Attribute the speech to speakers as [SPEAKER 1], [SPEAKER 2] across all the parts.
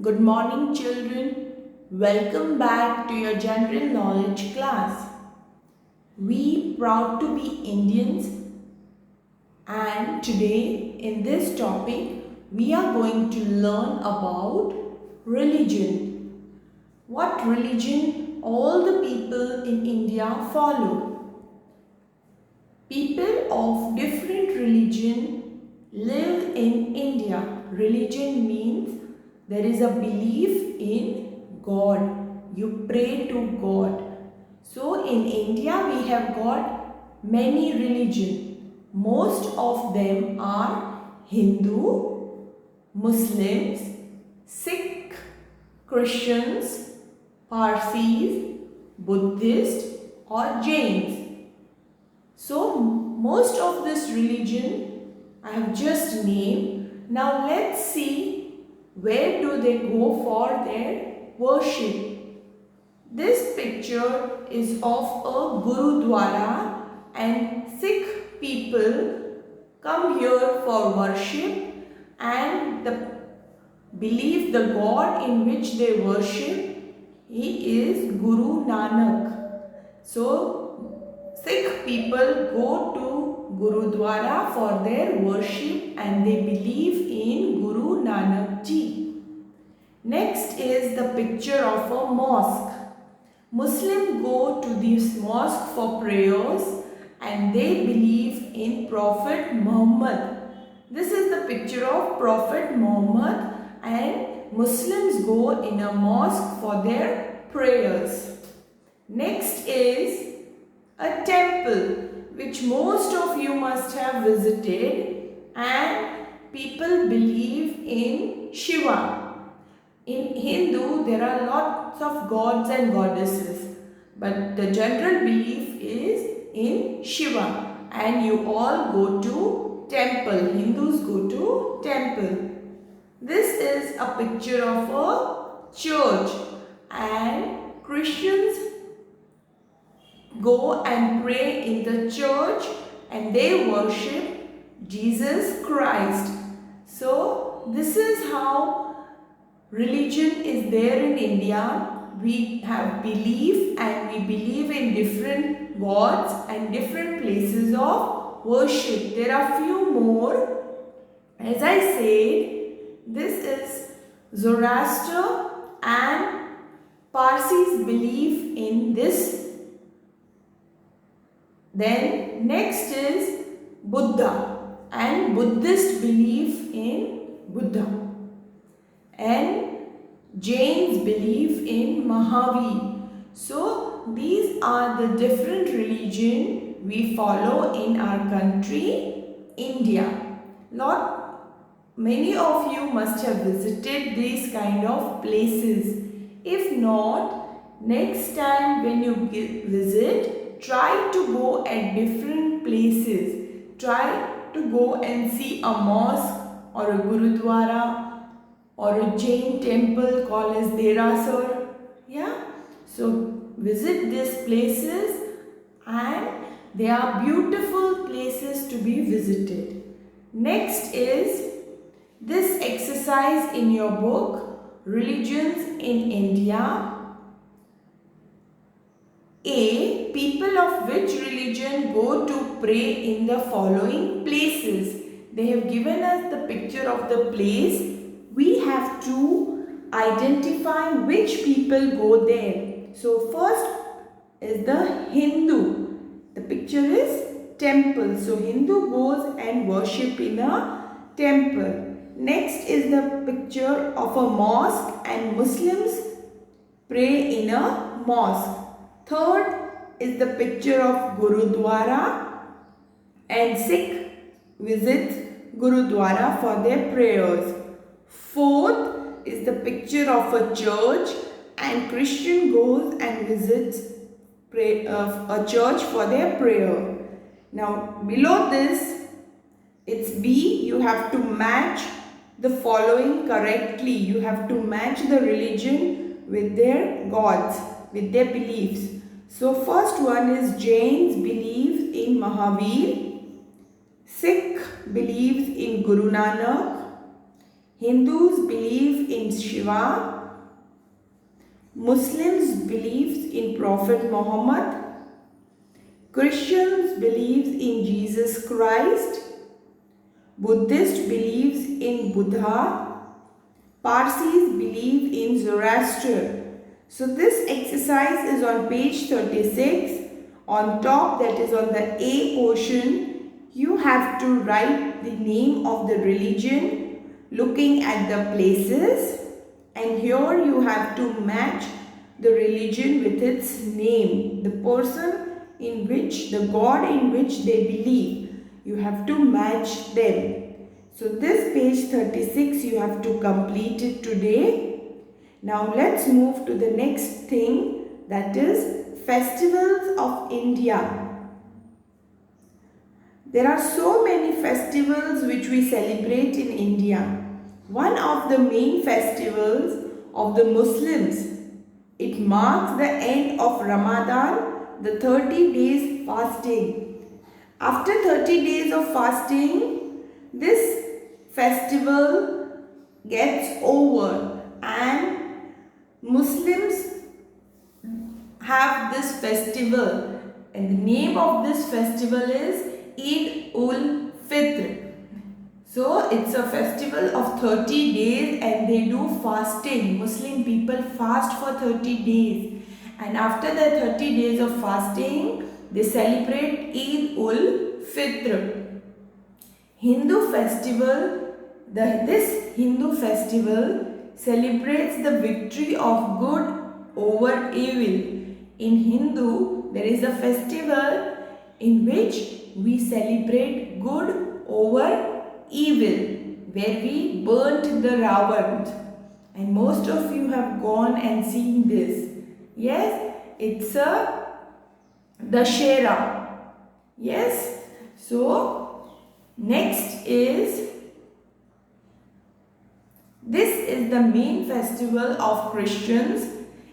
[SPEAKER 1] Good morning, children. Welcome back to your general knowledge class. We proud to be Indians, and today in this topic we are going to learn about religion. What religion all the people in India follow. People of different religion live in India. Religion means there is a belief in God. You pray to God. So in India we have got many religion. Most of them are Hindu, Muslims, Sikh, Christians, Parsis, Buddhist or Jains. So most of this religion I have just named. Now let's see where do they go for their worship. This picture is of a Gurudwara and Sikh people come here for worship and believe the God in which they worship, he is Guru Nanak. So Sikh people go to Gurudwara for their worship and they believe in Guru Nanak Ji. Next is the picture of a mosque. Muslims go to this mosque for prayers and they believe in Prophet Muhammad. This is the picture of Prophet Muhammad and Muslims go in a mosque for their prayers. Next is a temple which most of you must have visited, and people believe in Shiva. In Hindu there are lots of gods and goddesses, but the general belief is in Shiva, and you all go to temple. Hindus go to temple. This is a picture of a church, and Christians go and pray in the church and they worship Jesus Christ. So this is how religion is there in India. We have belief and we believe in different gods and different places of worship. There are few more. As I said, this is Zoroaster and Parsis believe in this. Then next is Buddha and Buddhist believe in Buddha. And Jains believe in Mahavir. So these are the different religion we follow in our country, India. Many of you must have visited these kind of places. If not, next time when you visit, try to go at different places. Try to go and see a mosque or a Gurudwara or a Jain temple called as Derasar. Yeah. So visit these places and they are beautiful places to be visited. Next is this exercise in your book, Religions in India. A. People of which religion go to pray in the following places. They have given us the picture of the place. We have to identify which people go there. So first is the Hindu. The picture is temple. So Hindu goes and worship in a temple. Next is the picture of a mosque and Muslims pray in a mosque. Third is the picture of Gurudwara and Sikh visits Gurudwara for their prayers. Fourth is the picture of a church and Christian goes and visits a church for their prayer. Now below this, it's B. You have to match the following correctly. You have to match the religion with their gods, with their beliefs. So first one is Jains believe in Mahavir, Sikh believes in Guru Nanak, Hindus believe in Shiva. Muslims believe in Prophet Muhammad. Christians believe in Jesus Christ. Buddhist believes in Buddha. Parsis believe in Zoroaster. So this exercise is on page 36. On top, that is on the A portion, you have to write the name of the religion looking at the places, and here you have to match the religion with its name, the person in which, the God in which they believe. You have to match them. So this page 36 you have to complete it today. Now let's move to the next thing, that is festivals of India. There are so many festivals which we celebrate in India. One of the main festivals of the Muslims, it marks the end of Ramadan, the 30 days fasting. After 30 days of fasting, this festival gets over and Muslims have this festival, and the name of this festival is Eid-ul-Fitr. So it's a festival of 30 days and they do fasting. Muslim people fast for 30 days, and after the 30 days of fasting, they celebrate Eid-ul-Fitr. Hindu festival, this Hindu festival celebrates the victory of good over evil. In Hindu, there is a festival in which we celebrate good over evil, where we burnt the Ravan. And most of you have gone and seen this. Yes, it's a Dashera. Yes, so next is, this is the main festival of Christians.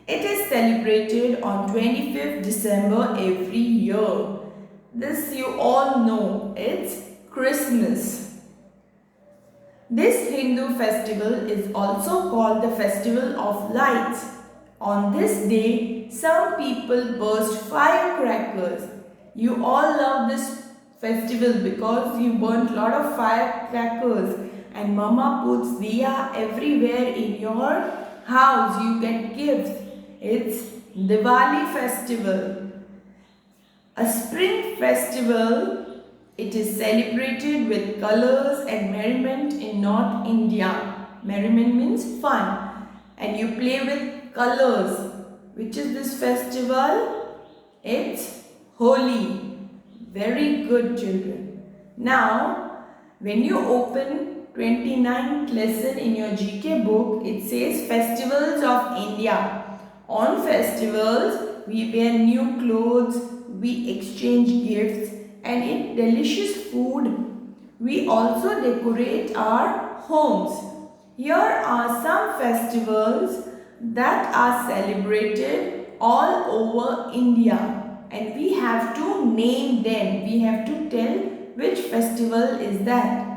[SPEAKER 1] It is celebrated on 25th December every year. This you all know, it's Christmas. This Hindu festival is also called the Festival of Lights. On this day, some people burst firecrackers. You all love this festival because you burnt a lot of firecrackers, and Mama puts diya everywhere in your house. You get gifts. It's Diwali festival. A spring festival, it is celebrated with colors and merriment in North India. Merriment means fun, and you play with colors. Which is this festival? It's Holi. Very good, children. Now, when you open 29th lesson in your GK book, it says Festivals of India. On festivals, we wear new clothes, we exchange gifts and eat delicious food. We also decorate our homes. Here are some festivals that are celebrated all over India, and we have to name them. We have to tell which festival is that.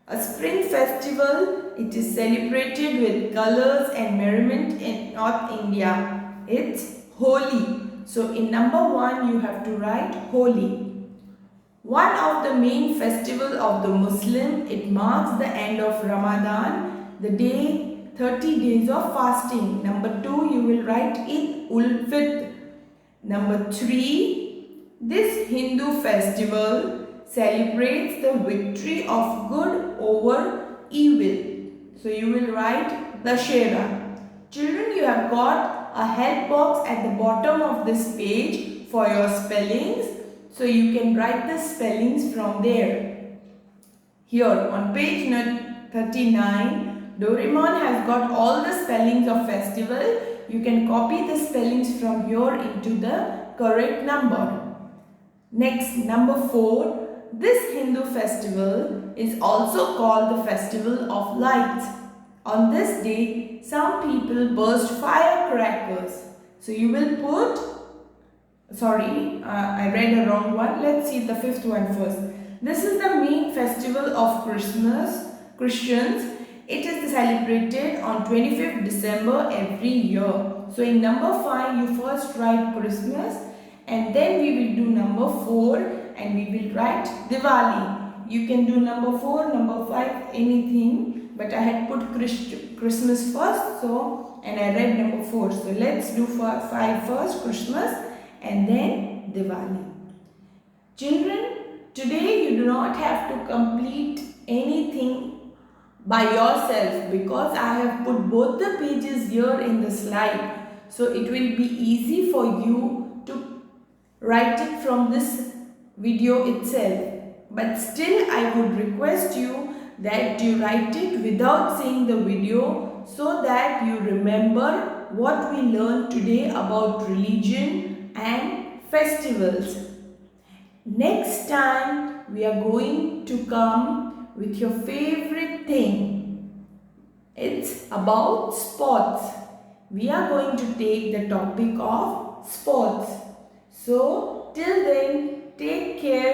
[SPEAKER 1] A spring festival, it is celebrated with colors and merriment in North India. It's Holi. So in number 1 you have to write Holi. One of the main festival of the Muslim, it marks the end of Ramadan, the day 30 days of fasting. Number 2 you will write Eid-ul-Fitr. Number 3, this Hindu festival celebrates the victory of good over evil. So you will write Dashera. Children, you have got a help box at the bottom of this page for your spellings. So you can write the spellings from there. Here on page 39, Doraemon has got all the spellings of festival. You can copy the spellings from here into the correct number. Next, number 4. This Hindu festival is also called the Festival of Lights. On this day, some people burst firecrackers. So you will put, I read a wrong one. Let's see the 5th one first. This is the main festival of Christmas. Christians. It is celebrated on 25th December every year. So in number 5 you first write Christmas, and then we will do number 4 and we will write Diwali. You can do number 4, number 5, anything, but I had put Christmas first, so, and I read number 4. So let's do 5 first, Christmas, and then Diwali. Children, today you do not have to complete anything by yourself because I have put both the pages here in the slide. So it will be easy for you to write it from this video itself. But still I would request you that you write it without seeing the video so that you remember what we learned today about religion and festivals. Next time we are going to come with your favorite thing. It's about sports. We are going to take the topic of sports. So till then, take care.